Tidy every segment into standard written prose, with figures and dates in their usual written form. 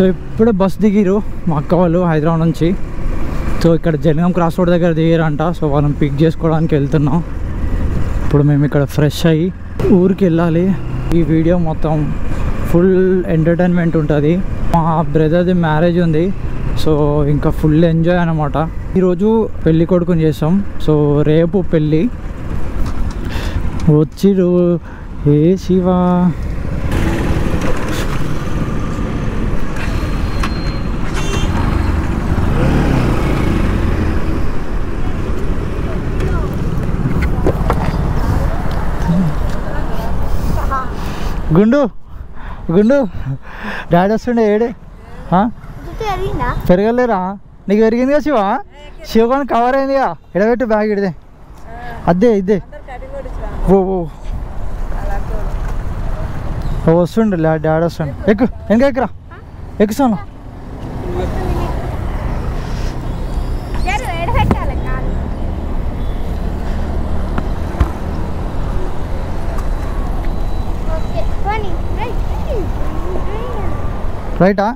So ఇప్పుడే bus దిగిరు మా అక్క వాళ్ళు హైదరాబాద్ నుంచి. సో ఇక్కడ జనగాం క్రాస్ రోడ్ దగ్గర దిగారంట. సో వాళ్ళని పిక్ చేసుకోవడానికి వెళ్తున్నాం. ఇప్పుడు మేము ఇక్కడ ఫ్రెష్ అయ్యి ఊరికి వెళ్ళాలి. ఈ వీడియో మొత్తం ఫుల్ ఎంటర్టైన్మెంట్ ఉంటుంది. మా బ్రదర్ది మ్యారేజ్ ఉంది. సో ఇంకా ఫుల్ ఎంజాయ్ అన్నమాట. ఈరోజు పెళ్ళి కొడుకుని చేసాం. సో రేపు పెళ్ళి వచ్చిరు. ఏ శివా గుండు గుండు డాడీ వస్తుండే ఏడే పెరగలేరా? నీకు పెరిగిందిగా శివ. శివగాని కవర్ అయిందిగా. ఎడబెట్టి బ్యాగ్ ఇడిదే అదే ఇదే ఓ వస్తుండే డాడీ వస్తుండే. ఎక్కు వెనక ఎక్కురా ఎక్కుసాను. రైటా?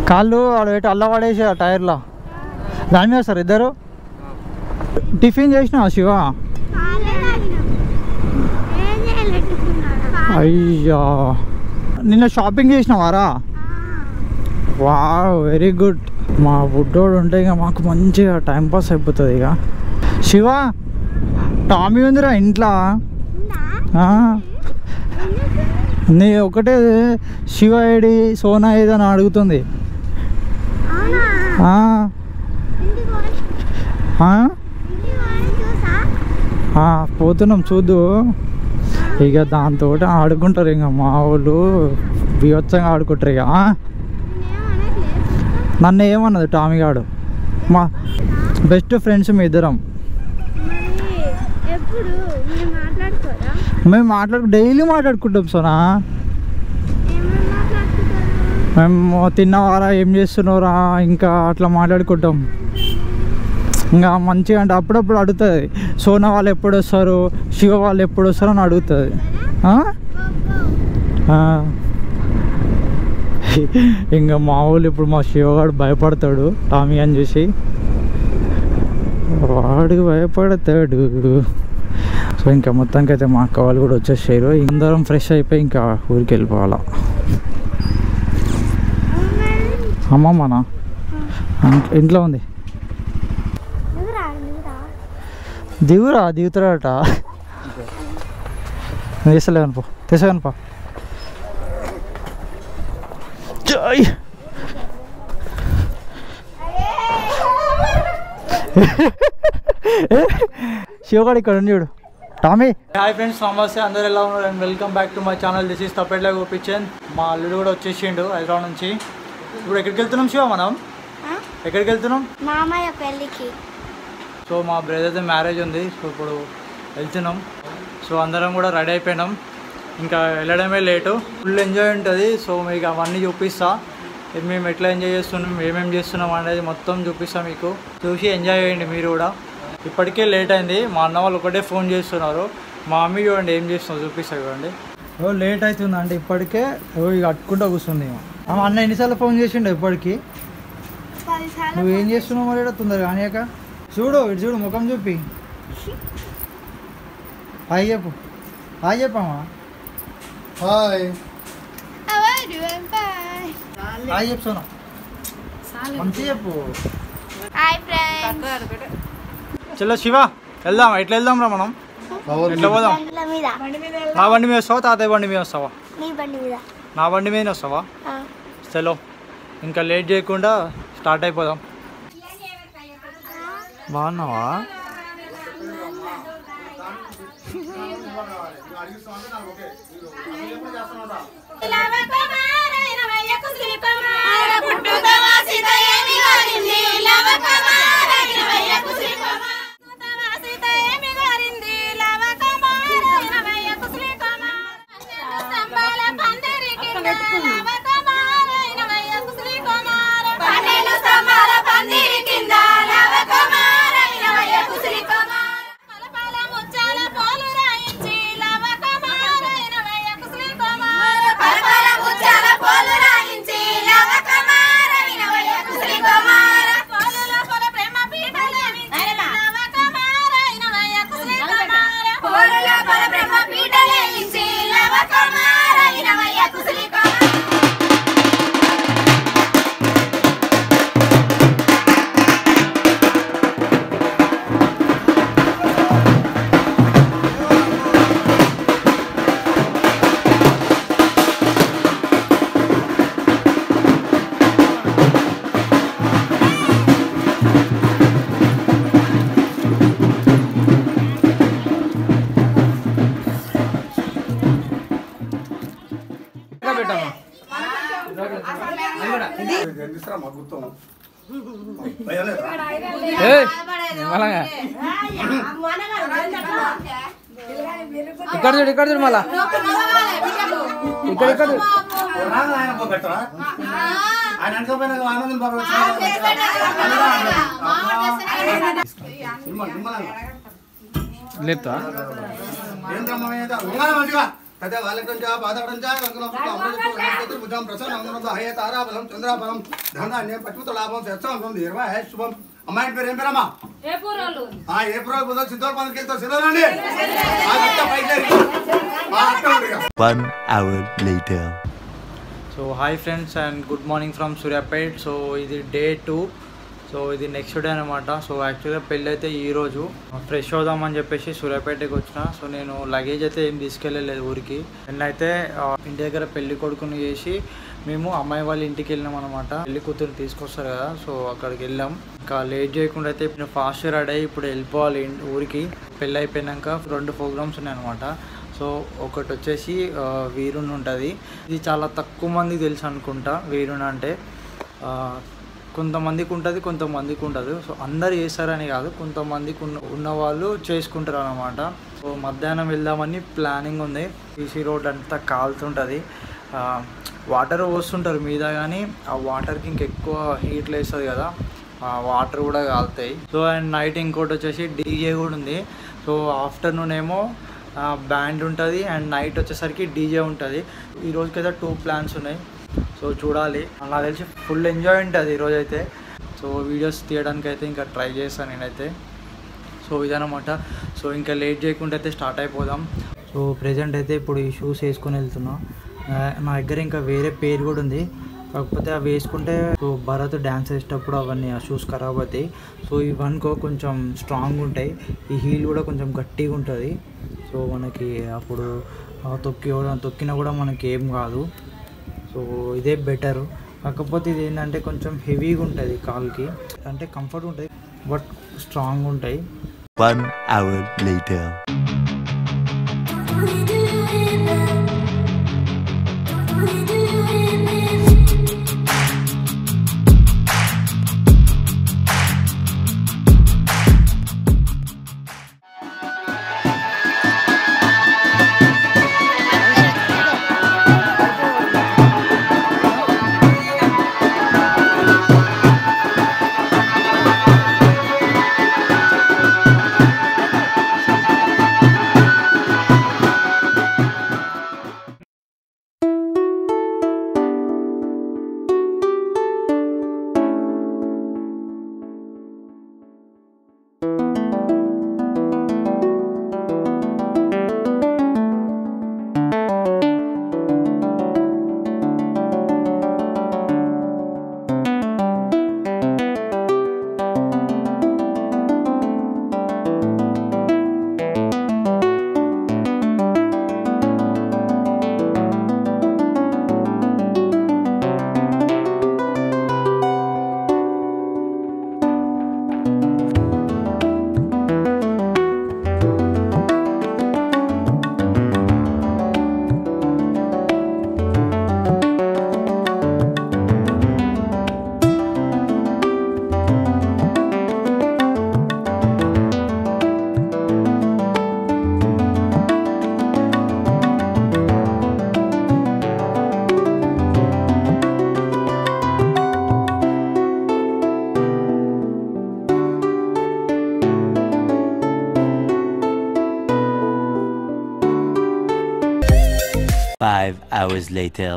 కాళ్ళు ఆడబెట్టి అల్ల పడేసి ఆ టైర్లో దాని మీద సార్ ఇద్దరు. టిఫిన్ చేసినా శివ? అయ్యా నిన్న షాపింగ్ చేసినావారా? వా వెరీ గుడ్. మా బుడ్డోడు ఉంటే ఇక మాకు మంచిగా టైంపాస్ అయిపోతుంది. ఇక శివ టామీ ఉందిరా ఇంట్లో. నీ ఒకటే శివ ఏడి సోనా ఏదని అడుగుతుంది. పోతున్నాం చూద్దు. ఇక దాంతో ఆడుకుంటారు. ఇక మా వాళ్ళు బీభత్సంగా ఆడుకుంటారు. ఇక నన్ను ఏమన్నది టామీ గాడు. మా బెస్ట్ ఫ్రెండ్స్ మీ ఇద్దరం. మేము డైలీ మాట్లాడుకుంటాం సోనా. మేము తిన్నవారా, ఏం చేస్తున్నారా, ఇంకా అట్లా మాట్లాడుకుంటాం. ఇంకా మంచిగా అంటే అప్పుడప్పుడు అడుగుతుంది సోనా వాళ్ళు ఎప్పుడు వస్తారు, శివ వాళ్ళు ఎప్పుడు వస్తారు అని అడుగుతుంది. ఇంకా మా వాళ్ళు ఇప్పుడు మా శివగాడు భయపడతాడు టామీ అని చూసి. వాడికి భయపడతాడు. సో ఇంకా మొత్తానికి అయితే మా అక్క వాళ్ళు కూడా వచ్చేసారు. అందరం ఫ్రెష్ అయిపోయి ఇంకా ఊరికి వెళ్ళిపోవాలా. అమ్మమ్మనా ఇంట్లో ఉంది. దిగుతాడట. తీసలేవను పో, తీసేవను పా. జై శివగాడు ఇక్కడ ఉంది చూడు. టామీ హాయ్ ఫ్రెండ్స్, నమస్తే. అందరు ఎలా ఉన్నారు? And welcome back to my channel. This is Thappetla Gopichand. మా అల్లుడు కూడా వచ్చేసిండు హైదరాబాద్ నుంచి. ఇప్పుడు ఎక్కడికి వెళ్తున్నాం శివ? మనం ఎక్కడికి వెళ్తున్నాం? మామయ్య పెళ్ళికి. సో మా బ్రదర్ది మ్యారేజ్ ఉంది. సో ఇప్పుడు వెళ్తున్నాం. సో అందరం కూడా రెడీ అయిపోయినాం. ఇంకా వెళ్ళడమే లేటు. ఫుల్ ఎంజాయ్ ఉంటుంది. సో మీకు అవన్నీ చూపిస్తా. మేము ఎట్లా ఎంజాయ్ చేస్తున్నాం, ఏమేమి చేస్తున్నాం అనేది మొత్తం చూపిస్తా. మీకు చూసి ఎంజాయ్ చేయండి మీరు కూడా. ఇప్పటికే లేట్ అయింది. మా అన్న వాళ్ళు ఒకటే ఫోన్ చేస్తున్నారు. మా మమ్మీ చూడండి ఏం చేస్తున్నారు చూపిస్తా చూడండి. లేట్ అవుతుందండి ఇప్పటికే. ఇక అట్టుకుంటూ కూర్చుంది. అన్న ఎన్నిసార్లు ఫోన్ చేసిండు ఇప్పటికి? నువ్వేం చేస్తున్నావు మరి? తొందరగా కానీయక. చూడు ఇటు చూడు, ముఖం చూపి హాయ్ చెప్పు. హాయ్ చెప్పమ్మా. హాయ్ హాయ్ చెప్పు సోనా. మంచి చెప్పు. చలో శివ వెళ్దాం. ఎట్లా వెళ్దాం రా మనం? ఎట్లా పోదాం? నా బండి మీద వస్తావా, తాతయ్య బండి మీద వస్తావా? నా బండి మీద వస్తావా? చలో ఇంకా లేట్ చేయకుండా స్టార్ట్ అయిపోదాం. బాగున్నావా? ఇక్కడ చూడు ఇక్కడ చూడు మళ్ళా ఇక్కడ ఇక్కడ లేపుతా శుభం అమ్మాయి పేరు ఏం పేరమ్మా April Budha సిద్ధోర్ పందుకెళ్తా సిద్ధండి 1 hour later. So hi friends and good morning from Suryapet. So ఇది డే 2. సో ఇది నెక్స్ట్ డే అనమాట. సో యాక్చువల్గా పెళ్ళి అయితే ఈరోజు ఫ్రెష్ అవుదామని చెప్పేసి సూర్యాపేటకి వచ్చిన. సో నేను లగేజ్ అయితే ఏం తీసుకెళ్ళలేదు ఊరికి. నిన్నైతే ఇంటి దగ్గర పెళ్లి కొడుకుని చేసి మేము అమ్మాయి వాళ్ళ ఇంటికి వెళ్ళినాం అనమాట. పెళ్లి కూతురు తీసుకొస్తారు కదా, సో అక్కడికి వెళ్ళాం. ఇంకా లేట్ చేయకుండా అయితే ఇప్పుడు ఫాస్ట్ రెడీ అయ్యి ఇప్పుడు వెళ్ళిపోవాలి ఊరికి. పెళ్ళి అయిపోయినాక 2 ప్రోగ్రామ్స్ ఉన్నాయన్నమాట. సో ఒకటి వచ్చేసి వీరుని ఉంటుంది. ఇది చాలా తక్కువ మందికి తెలుసు అనుకుంటా. వీరుని అంటే కొంతమందికి ఉంటుంది, కొంతమందికి ఉండదు. సో అందరు చేస్తారని కాదు, కొంతమందికి ఉన్న వాళ్ళు చేసుకుంటారు అన్నమాట. సో మధ్యాహ్నం వెళ్దామని ప్లానింగ్ ఉంది. ఈసీ రోడ్ అంతా కాలుతుంటుంది, వాటర్ పోస్తుంటారు మీద, కానీ ఆ వాటర్కి ఇంకెక్కువ హీట్ లేస్తుంది కదా, ఆ వాటర్ కూడా కాలుతాయి. సో అండ్ నైట్ ఇంకోటి వచ్చేసి డీజే కూడా ఉంది. సో ఆఫ్టర్నూన్ ఏమో బ్యాండ్ ఉంటుంది అండ్ నైట్ వచ్చేసరికి డీజే ఉంటుంది. ఈ రోజుకైతే 2 ప్లాన్స్ ఉన్నాయి. సో చూడాలి, నాకు తెలిసి ఫుల్ ఎంజాయ్ ఉంటుంది ఈరోజైతే. సో వీడియోస్ తీయడానికి అయితే ఇంకా ట్రై చేస్తాను నేనైతే. సో ఇదనమాట. సో ఇంకా లేట్ చేయకుండా అయితే స్టార్ట్ అయిపోదాం. సో ప్రెజెంట్ అయితే ఇప్పుడు ఈ షూస్ వేసుకొని వెళ్తున్నా. నా దగ్గర ఇంకా వేరే పేరు కూడా ఉంది, కాకపోతే అవి వేసుకుంటే సో భరత్ డ్యాన్స్ వేసేటప్పుడు అవన్నీ ఆ షూస్ ఖరాబ్ అవుతాయి. సో ఇవనుకో కొంచెం స్ట్రాంగ్ ఉంటాయి, ఈ హీల్ కూడా కొంచెం గట్టిగా ఉంటుంది. సో మనకి అప్పుడు తొక్కినా కూడా మనకి ఏం కాదు. సో ఇదే బెటరు. కాకపోతే ఇది ఏంటంటే కొంచెం హెవీగా ఉంటుంది కాలుకి, అంటే కంఫర్ట్ ఉంటుంది బట్ స్ట్రాంగ్ ఉంటాయి. 1 hour later. Five hours later.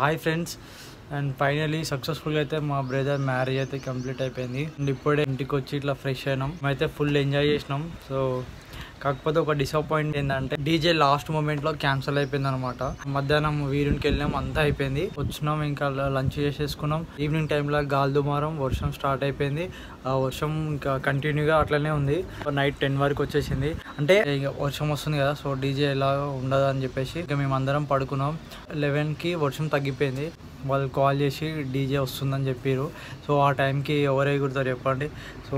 Hi friends, and finally సక్సెస్ఫుల్గా అయితే మా బ్రదర్ మ్యారేజ్ అయితే కంప్లీట్ అయిపోయింది. అండ్ ఇప్పుడే ఇంటికి వచ్చి ఇట్లా ఫ్రెష్ అయినాం. మేమైతే ఫుల్ ఎంజాయ్ చేసినాం. సో కాకపోతే ఒక డిసప్పాయింట్ ఏంటంటే డీజే లాస్ట్ మూమెంట్లో క్యాన్సిల్ అయిపోయింది అనమాట. మధ్యాహ్నం వీరునికి వెళ్ళినాం, అంతా అయిపోయింది. వచ్చినాం, ఇంకా లంచ్ చేసేసుకున్నాం. ఈవినింగ్ టైంలో గాలి దుమారం, వర్షం స్టార్ట్ అయిపోయింది. ఆ వర్షం ఇంకా కంటిన్యూగా అట్లనే ఉంది. నైట్ 10 వరకు వచ్చేసింది. అంటే ఇక వర్షం వస్తుంది కదా, సో డీజే ఎలా ఉండదు అని చెప్పేసి ఇక మేము అందరం పడుకున్నాం. 11కి వర్షం తగ్గిపోయింది. వాళ్ళు కాల్ చేసి డీజే వస్తుందని చెప్పారు. సో ఆ టైంకి ఎవరు ఎగురుతారు చెప్పండి. సో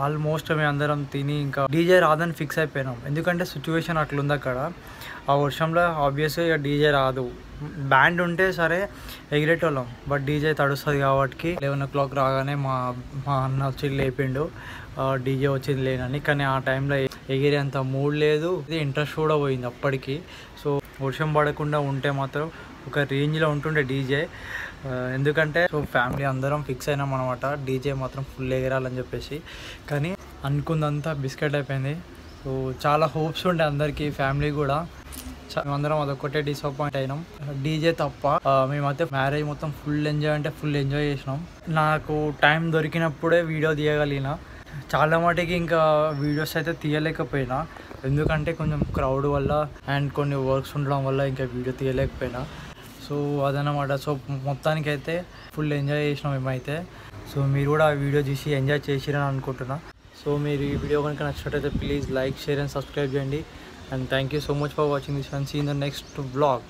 ఆల్మోస్ట్ మేము అందరం తిని ఇంకా డీజే రాదని ఫిక్స్ అయిపోయినాం. ఎందుకంటే సిచ్యువేషన్ అట్లుంది అక్కడ. ఆ వర్షంలో ఆబ్వియస్గా ఇక డీజే రాదు. బ్యాండ్ ఉంటే సరే ఎగిరేటోళ్ళం, బట్ డీజే తడుస్తుంది కాబట్టి 11 o'clock రాగానే మా అన్న వచ్చి లేపిండు, డీజే వచ్చింది లేనని. కానీ ఆ టైంలో ఎగిరేంత మూడ్ లేదు, ఇంట్రెస్ట్ కూడా పోయింది అప్పటికి. సో వర్షం పడకుండా ఉంటే మాత్రం ఒక రేంజ్లో ఉంటుండే డీజే. ఎందుకంటే సో ఫ్యామిలీ అందరం ఫిక్స్ అయినాం అనమాట, డీజే మాత్రం ఫుల్ ఎగరాలని చెప్పేసి. కానీ అనుకుందంతా బిస్కెట్ అయిపోయింది. సో చాలా హోప్స్ ఉండే అందరికీ, ఫ్యామిలీ కూడా. మేమందరం అదొక్కటే డిసప్పాయింట్ అయినాం, డీజే తప్ప. మేమైతే మ్యారేజ్ మొత్తం ఫుల్ ఎంజాయ్ అంటే ఫుల్ ఎంజాయ్ చేసినాం. నాకు టైం దొరికినప్పుడే వీడియో తీయగలిగిన. చాలా మటుకి ఇంకా వీడియోస్ అయితే తీయలేకపోయినా, ఎందుకంటే కొంచెం క్రౌడ్ వల్ల అండ్ కొన్ని వర్క్స్ ఉండడం వల్ల ఇంకా వీడియో తీయలేకపోయినా. సో అదనమాట. సో మొత్తానికైతే ఫుల్ ఎంజాయ్ చేసినాం మేమైతే. సో మీరు కూడా ఆ వీడియో చూసి ఎంజాయ్ చేసిరని అనుకుంటున్నా. సో మీరు ఈ వీడియో కనుక నచ్చినట్టయితే please like, share and subscribe చేయండి. And thank you so much for watching this and see you in the next vlog.